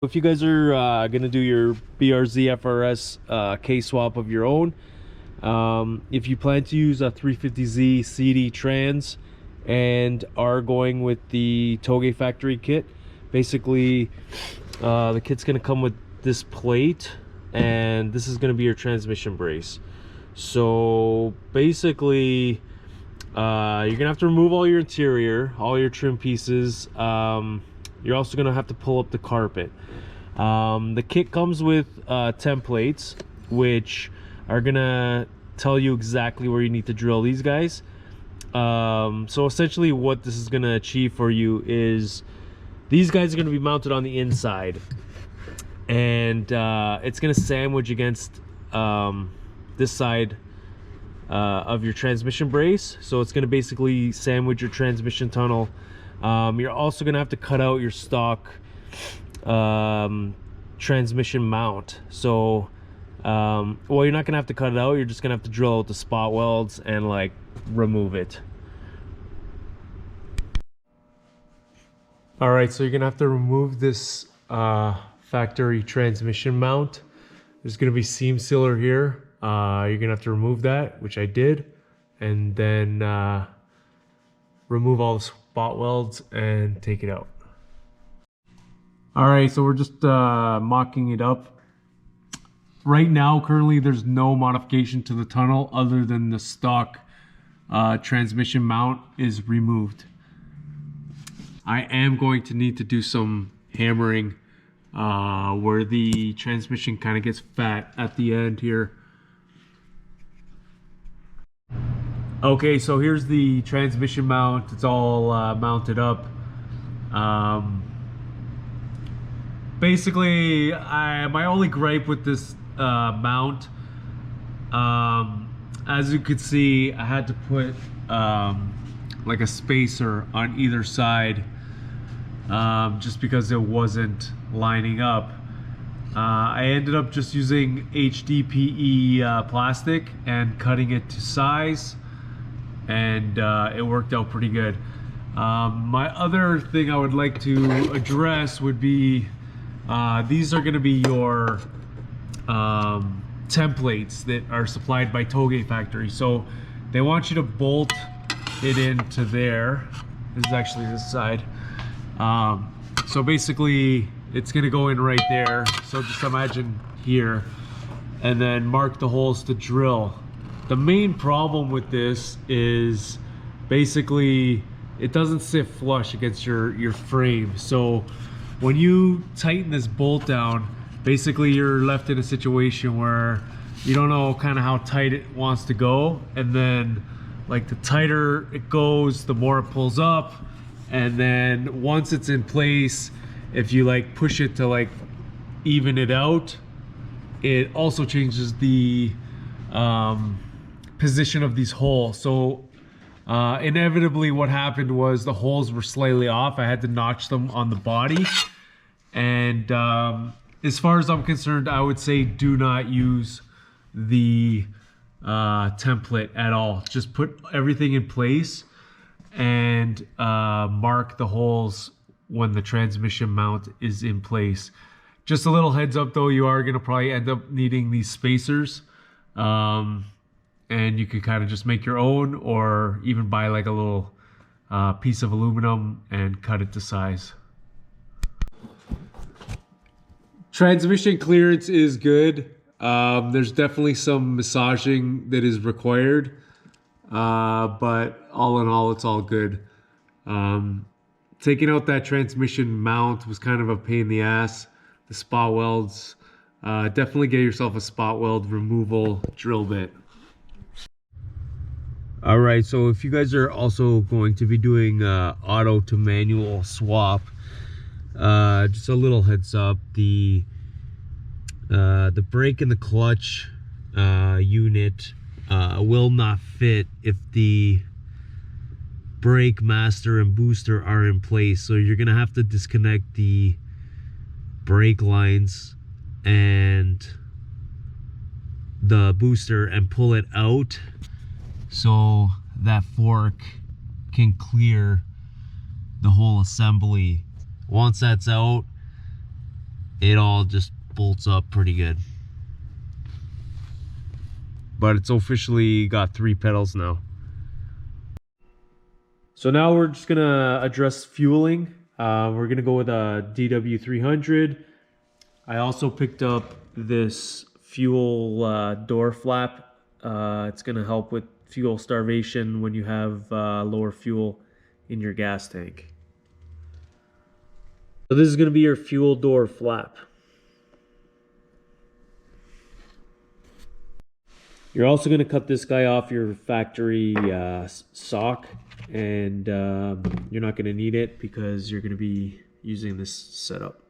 If you guys are going to do your BRZ FRS kswap of your own, if you plan to use a 350Z CD trans and are going with the Toge factory kit, basically the kit's going to come with this plate, and this is going to be your transmission brace. So basically you're gonna have to remove all your interior, all your trim pieces. You're also gonna have to pull up the carpet. The kit comes with templates which are gonna tell you exactly where you need to drill these guys. So essentially what this is gonna achieve for you is these guys are gonna be mounted on the inside, and it's gonna sandwich against this side of your transmission brace. So it's going to basically sandwich your transmission tunnel. You're also going to have to cut out your stock transmission mount. So well, you're not going to have to cut it out, you're just going to have to drill out the spot welds and like remove it. All right, so you're going to have to remove this factory transmission mount. There's going to be seam sealer here. You're gonna have to remove that, which I did, and then remove all the spot welds and take it out. All right, so we're just mocking it up. Right now, currently, there's no modification to the tunnel other than the stock transmission mount is removed. I am going to need to do some hammering where the transmission kind of gets fat at the end here. Okay, so here's the transmission mount. It's all mounted up. Basically, my only gripe with this mount, as you could see, I had to put like a spacer on either side just because it wasn't lining up. I ended up just using HDPE plastic and cutting it to size, and it worked out pretty good. My other thing I would like to address would be these are going to be your templates that are supplied by Toge factory. So they want you to bolt it into there. This is actually this side. So basically it's going to go in right there. So just imagine here, and then mark the holes to drill. The main problem with this is basically it doesn't sit flush against your frame. So when you tighten this bolt down, basically you're left in a situation where you don't know kind of how tight it wants to go, and then like the tighter it goes, the more it pulls up, and then once it's in place, if you like push it to like even it out, it also changes the position of these holes. So inevitably what happened was the holes were slightly off. I had to notch them on the body, and as far as I'm concerned, I would say do not use the template at all. Just put everything in place and mark the holes when the transmission mount is in place. Just a little heads up though, you are going to probably end up needing these spacers, and you can kind of just make your own, or even buy like a little piece of aluminum and cut it to size. Transmission clearance is good. There's definitely some massaging that is required, but all in all, it's all good. Taking out that transmission mount was kind of a pain in the ass. The spot welds, definitely get yourself a spot weld removal drill bit. All right, so if you guys are also going to be doing auto to manual swap, just a little heads up, the brake and the clutch unit will not fit if the brake master and booster are in place. So you're gonna have to disconnect the brake lines and the booster and pull it out so that fork can clear the whole assembly. Once that's out, it all just bolts up pretty good. But it's officially got 3 pedals now. So now we're just gonna address fueling. We're gonna go with a DW300. I also picked up this fuel door flap. It's gonna help with fuel starvation when you have lower fuel in your gas tank. So this is gonna be your fuel door flap. You're also gonna cut this guy off your factory sock, and you're not gonna need it because you're gonna be using this setup.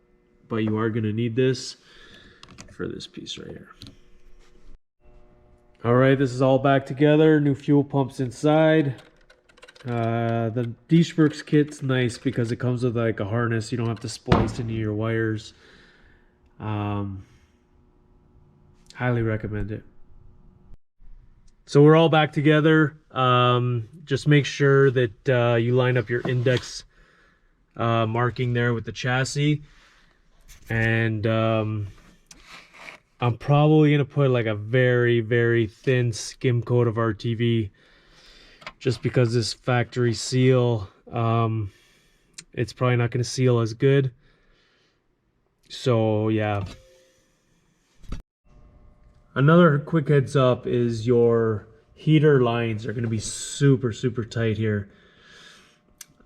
But you are gonna need this for this piece right here. All right, this is all back together. New fuel pumps inside. The D-Shworks kit's nice because it comes with like a harness. You don't have to splice into your wires. Highly recommend it. So we're all back together. Just make sure that you line up your index marking there with the chassis. And I'm probably gonna put like a very, very thin skim coat of RTV, just because this factory seal, it's probably not gonna seal as good. So yeah. Another quick heads up is your heater lines are gonna be super, super tight here.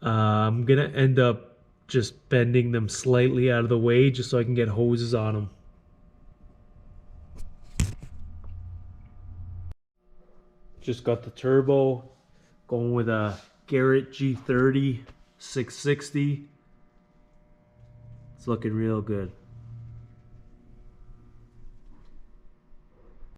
I'm gonna end up just bending them slightly out of the way just so I can get hoses on them. Just got the turbo, going with a Garrett G30 660. It's looking real good.